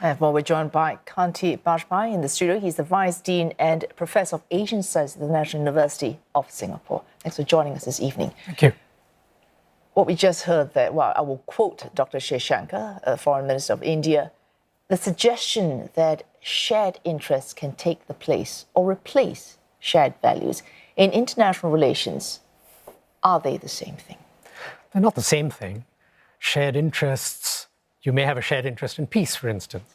And we're joined by Kanti Bajpai in the studio. He's the Vice Dean and Professor of Asian Studies at the National University of Singapore. Thanks for joining us this evening. Thank you. What we just heard there, well, I will quote Dr. Shankar, Foreign Minister of India, the suggestion that shared interests can take the place or replace shared values in international relations. Are they the same thing? They're not the same thing. Shared interests, you may have a shared interest in peace, for instance,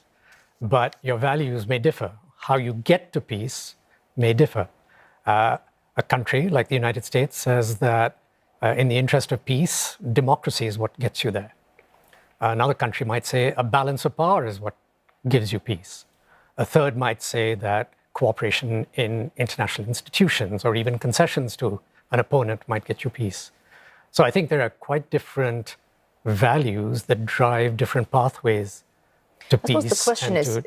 but your values may differ. How you get to peace may differ. A country like the United States says that in the interest of peace, democracy is what gets you there. Another country might say a balance of power is what gives you peace. A third might say that cooperation in international institutions or even concessions to an opponent might get you peace. So I think there are quite different values that drive different pathways to peace. I suppose the question is,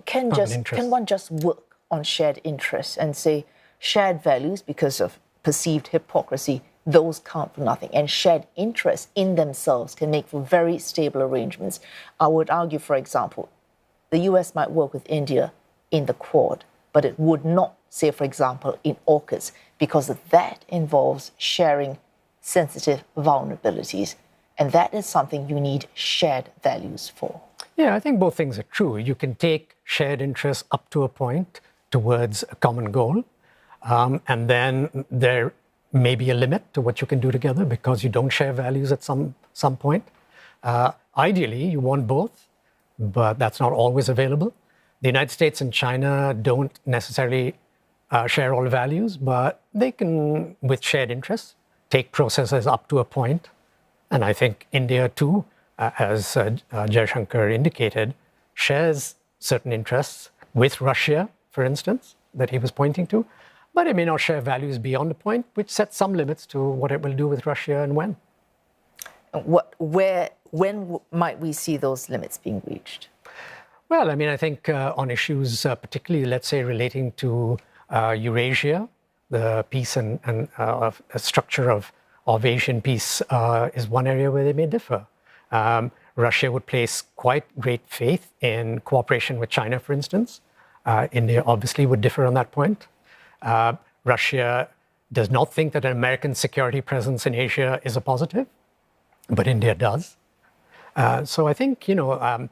can one just work on shared interests and say shared values, because of perceived hypocrisy, those count for nothing, and shared interests in themselves can make for very stable arrangements? I would argue, for example, the US might work with India in the Quad, but it would not, say, for example, in AUKUS, because that involves sharing sensitive vulnerabilities. And that is something you need shared values for. Yeah, I think both things are true. You can take shared interests up to a point towards a common goal, and then there may be a limit to what you can do together because you don't share values at some point. Ideally, you want both, but that's not always available. The United States and China don't necessarily share all values, but they can, with shared interests, take processes up to a point. And I think India, too, as Jaishankar indicated, shares certain interests with Russia, for instance, that he was pointing to. But it may not share values beyond a point, which sets some limits to what it will do with Russia and when. When might we see those limits being reached? Well, I mean, I think on issues particularly, let's say, relating to Eurasia, the peace and structure of Asian peace is one area where they may differ. Russia would place quite great faith in cooperation with China, for instance. India obviously would differ on that point. Russia does not think that an American security presence in Asia is a positive, but India does. So I think, India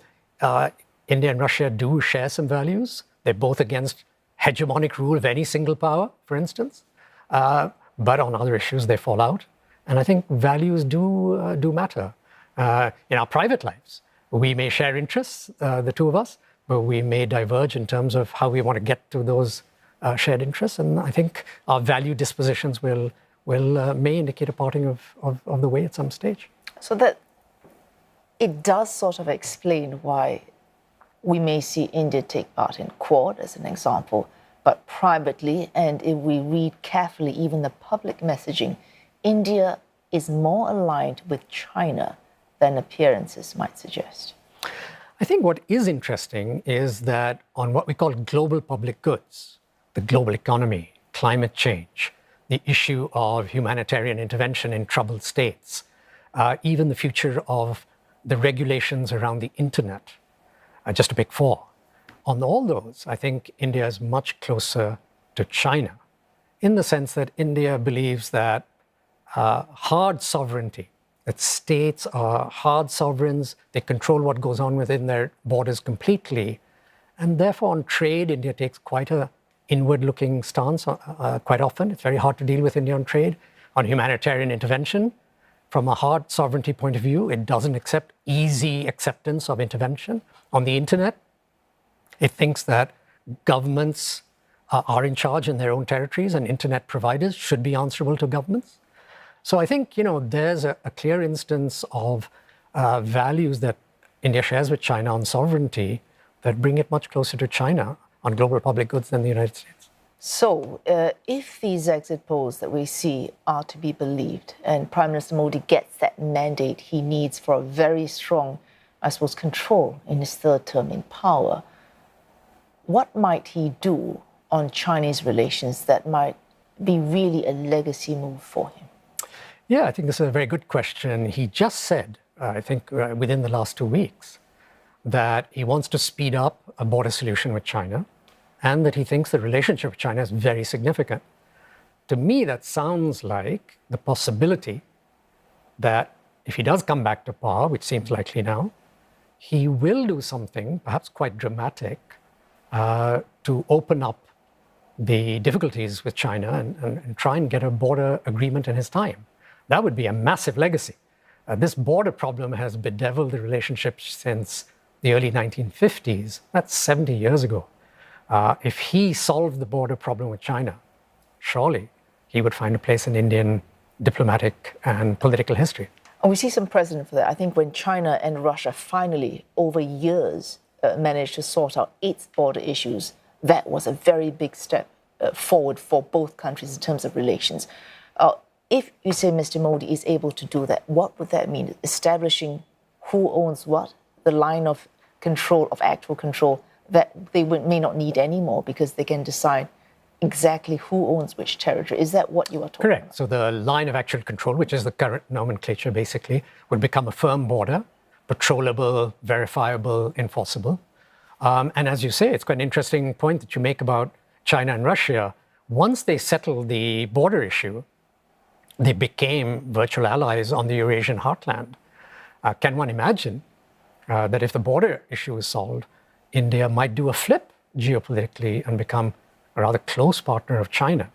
and Russia do share some values. They're both against hegemonic rule of any single power, for instance. But on other issues, they fall out. And I think values do matter. In our private lives, we may share interests, the two of us, but we may diverge in terms of how we want to get to those shared interests. And I think our value dispositions may indicate a parting of the way at some stage. So that it does sort of explain why we may see India take part in Quad, as an example, but privately, and if we read carefully even the public messaging, India is more aligned with China than appearances might suggest. I think what is interesting is that on what we call global public goods, the global economy, climate change, the issue of humanitarian intervention in troubled states, even the future of the regulations around the internet, just to pick four. On all those, I think India is much closer to China in the sense that India believes that hard sovereignty, that states are hard sovereigns, they control what goes on within their borders completely. And therefore, on trade, India takes quite an inward-looking stance quite often. It's very hard to deal with India on trade. On humanitarian intervention, from a hard sovereignty point of view, it doesn't accept easy acceptance of intervention. On the internet, it thinks that governments are in charge in their own territories and internet providers should be answerable to governments. So I think, there's a clear instance of values that India shares with China on sovereignty that bring it much closer to China on global public goods than the United States. So if these exit polls that we see are to be believed and Prime Minister Modi gets that mandate he needs for a very strong, I suppose, control in his third term in power, what might he do on Chinese relations that might be really a legacy move for him? Yeah, I think this is a very good question. He just said, I think within the last 2 weeks, that he wants to speed up a border solution with China, and that he thinks the relationship with China is very significant. To me, that sounds like the possibility that if he does come back to power, which seems likely now, he will do something, perhaps quite dramatic, to open up the difficulties with China and try and get a border agreement in his time. That would be a massive legacy. This border problem has bedeviled the relationship since the early 1950s. That's 70 years ago. If he solved the border problem with China, surely he would find a place in Indian diplomatic and political history. And we see some precedent for that. I think when China and Russia finally, over years, managed to sort out its border issues, that was a very big step forward for both countries in terms of relations. If you say Mr. Modi is able to do that, what would that mean? Establishing who owns what, the line of control, of actual control, that they may not need anymore because they can decide exactly who owns which territory. Is that what you are talking Correct. about? So the line of actual control, which is the current nomenclature basically, would become a firm border, patrollable, verifiable, enforceable. And as you say, it's quite an interesting point that you make about China and Russia. Once they settled the border issue, they became virtual allies on the Eurasian heartland. Can one imagine that if the border issue is solved, India might do a flip geopolitically and become a rather close partner of China?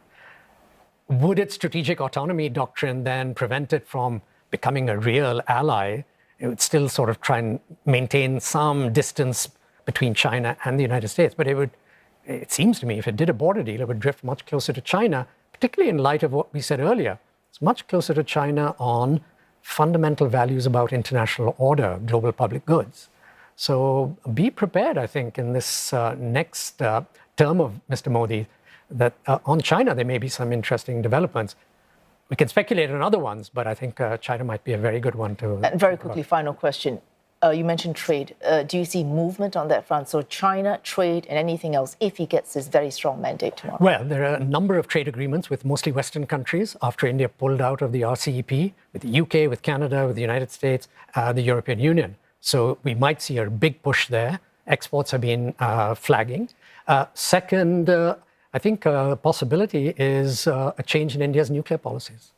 Would its strategic autonomy doctrine then prevent it from becoming a real ally? It would still sort of try and maintain some distance between China and the United States. But it seems to me, if it did a border deal, it would drift much closer to China, particularly in light of what we said earlier. It's much closer to China on fundamental values about international order, global public goods. So be prepared, I think, in this next term of Mr. Modi, that on China there may be some interesting developments. We can speculate on other ones, but I think China might be a very good one to... And very quickly, final question. You mentioned trade. Do you see movement on that front? So China, trade, and anything else, if he gets this very strong mandate tomorrow? Well, there are a number of trade agreements with mostly Western countries after India pulled out of the RCEP, with the UK, with Canada, with the United States, the European Union. So we might see a big push there. Exports have been flagging. Second, I think a possibility is a change in India's nuclear policies.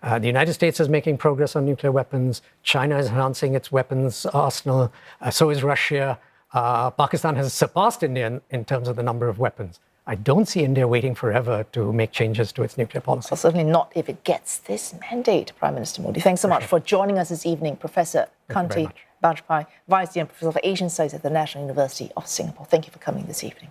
The United States is making progress on nuclear weapons. China is enhancing its weapons arsenal. So is Russia. Pakistan has surpassed India in terms of the number of weapons. I don't see India waiting forever to make changes to its nuclear policy. Well, certainly not if it gets this mandate, Prime Minister Modi. Thanks so much for joining us this evening, Professor Kanti Bajpai, Vice Dean Professor of Asian Studies at the National University of Singapore. Thank you for coming this evening.